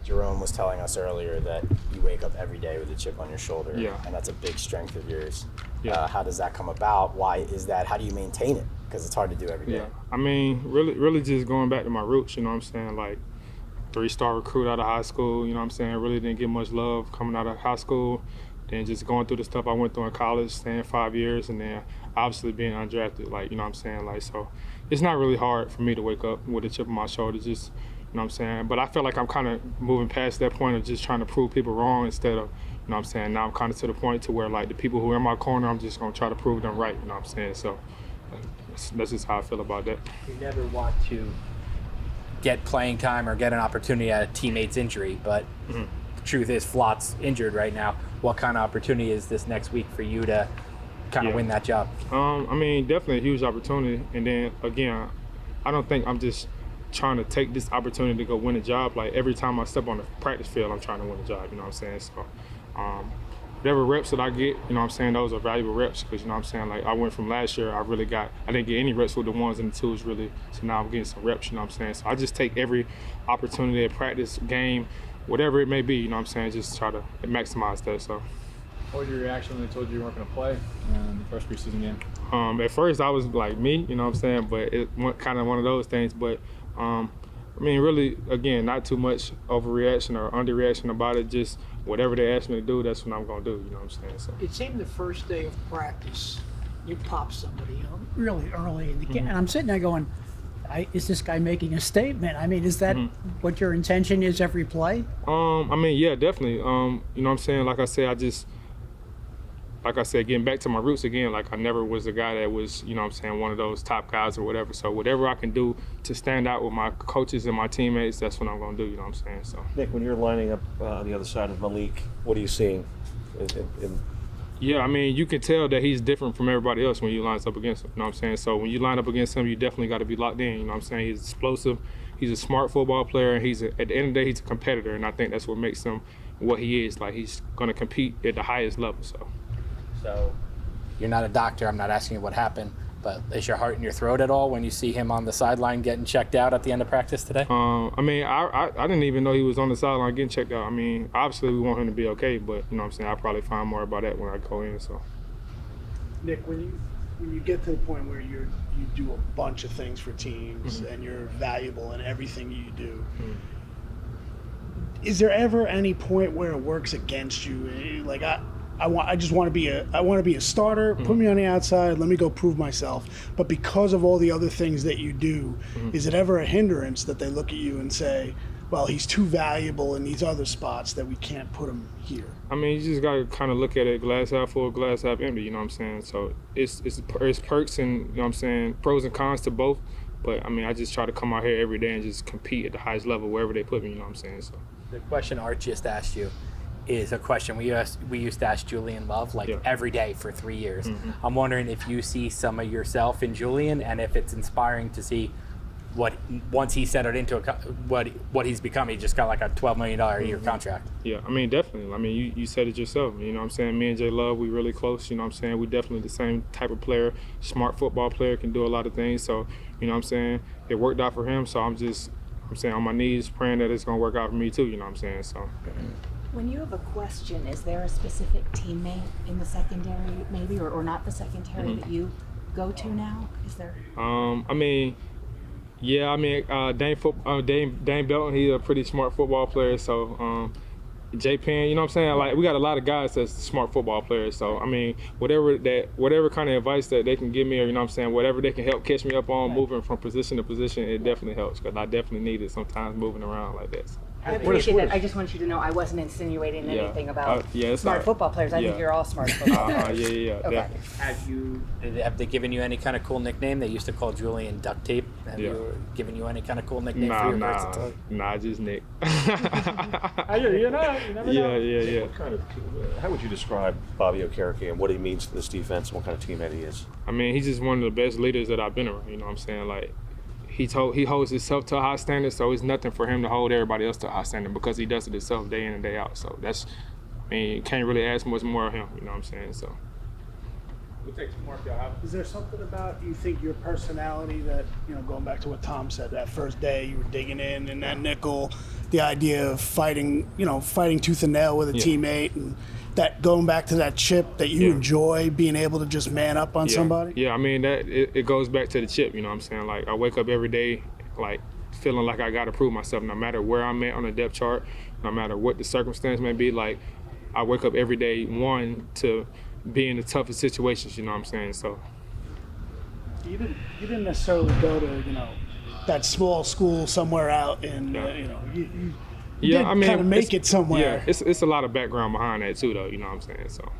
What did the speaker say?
Jerome was telling us earlier that you wake up every day with a chip on your shoulder, and that's a big strength of yours. How does that come about? Why is that? How do you maintain it? Because it's hard to do every day. I mean, really just going back to my roots, you know what I'm saying? Like, 3-star recruit out of high school, you know what I'm saying? Really didn't get much love coming out of high school. Then just going through the stuff I went through in college, staying 5 years, and then obviously being undrafted, like, you know what I'm saying? Like, so it's not really hard for me to wake up with a chip on my shoulder, just, you know what I'm saying? But I feel like I'm kind of moving past that point of just trying to prove people wrong instead of, you know what I'm saying? Now I'm kind of to the point to where, like, the people who are in my corner, I'm just going to try to prove them right, you know what I'm saying? So that's just how I feel about that. You never want to get playing time or get an opportunity at a teammate's injury, but the truth is Flott's injured right now. What kind of opportunity is this next week for you to kind of win that job? I mean, definitely a huge opportunity. And then, again, I don't think I'm just trying to take this opportunity to go win a job. Like, every time I step on the practice field, I'm trying to win a job, you know what I'm saying? So whatever reps that I get, you know what I'm saying, those are valuable reps because, you know what I'm saying, like, I went from last year, I didn't get any reps with the ones and the twos really, so now I'm getting some reps, you know what I'm saying? So I just take every opportunity at practice, game, whatever it may be, you know what I'm saying, just try to maximize that, so. What was your reaction when they told you weren't going to play in the first preseason game? At first I was like me, you know what I'm saying, but it went kind of one of those things, but I mean, really, again, not too much overreaction or underreaction about it, just whatever they ask me to do, that's what I'm going to do, you know what I'm saying? So. It seemed the first day of practice, you popped somebody really early in the game. And I'm sitting there going, is this guy making a statement? I mean, is that what your intention is every play? I mean, yeah, definitely. You know what I'm saying? Like I said, getting back to my roots again, like I never was a guy that was, you know what I'm saying, one of those top guys or whatever. So whatever I can do to stand out with my coaches and my teammates, that's what I'm going to do, you know what I'm saying? So. Nick, when you're lining up on the other side of Malik, what are you seeing? Yeah, I mean, you can tell that he's different from everybody else when you line up against him, you know what I'm saying? So when you line up against him, you definitely got to be locked in, you know what I'm saying? He's explosive, he's a smart football player, and at the end of the day, he's a competitor, and I think that's what makes him what he is. Like, he's going to compete at the highest level, So you're not a doctor, I'm not asking you what happened, but is your heart in your throat at all when you see him on the sideline getting checked out at the end of practice today? I mean, I didn't even know he was on the sideline getting checked out. I mean, obviously we want him to be okay, but, you know what I'm saying, I'll probably find more about that when I go in, so. Nick, when you get to the point where you do a bunch of things for teams and you're valuable in everything you do, is there ever any point where it works against you? Like, I just want to be a starter. Put me on the outside. Let me go prove myself. But because of all the other things that you do, is it ever a hindrance that they look at you and say, "Well, he's too valuable in these other spots that we can't put him here"? I mean, you just gotta kind of look at it glass half full, glass half empty. You know what I'm saying? So it's perks and, you know what I'm saying, pros and cons to both. But I mean, I just try to come out here every day and just compete at the highest level wherever they put me. You know what I'm saying? So the question Art just asked you is a question we used to ask Julian Love every day for 3 years. I'm wondering if you see some of yourself in Julian and if it's inspiring to see what once he settled into what he's become. He just got like a $12 million a year contract. Yeah, I mean, definitely. I mean, you said it yourself. You know what I'm saying? Me and Jay Love, we really close. You know what I'm saying? We definitely the same type of player. Smart football player, can do a lot of things. So, you know what I'm saying? It worked out for him. So I'm saying on my knees praying that it's going to work out for me too. You know what I'm saying? So. When you have a question, is there a specific teammate in the secondary, maybe, or not the secondary that you go to now? Is there? I mean, yeah. I mean, Dane Belton, he's a pretty smart football player. So, J Penn, you know what I'm saying? Like, we got a lot of guys that's smart football players. So, I mean, whatever kind of advice that they can give me, or, you know what I'm saying, whatever they can help catch me up on, moving from position to position, it definitely helps because I definitely need it sometimes moving around like that. So. I appreciate that. I just want you to know I wasn't insinuating anything about smart football players. I think you're all smart football players. Okay. Have they given you any kind of cool nickname? They used to call Julian Duct Tape. Have you given you any kind of cool nickname for your versatility? Nah, just Nick. You never know. Yeah. How would you describe Bobby Okereke and what he means to this defense and what kind of teammate he is? I mean, he's just one of the best leaders that I've been around. You know what I'm saying? Like, he holds himself to a high standard, so it's nothing for him to hold everybody else to a high standard because he does it himself day in and day out. So I mean, you can't really ask much more of him, you know what I'm saying? So. We'll take 2 more if y'all have them. Is there something about you think your personality that, going back to what Tom said, that first day you were digging in that nickel, the idea of fighting tooth and nail with a teammate, and that going back to that chip that you enjoy being able to just man up on somebody? Yeah, I mean, that it goes back to the chip, you know what I'm saying? Like, I wake up every day, like, feeling like I got to prove myself no matter where I'm at on the depth chart, no matter what the circumstance may be. Like, I wake up every day, to be in the toughest situations, you know what I'm saying? So you didn't necessarily go to that small school somewhere out in you did kind of make it somewhere. Yeah, it's a lot of background behind that too, though, you know what I'm saying? So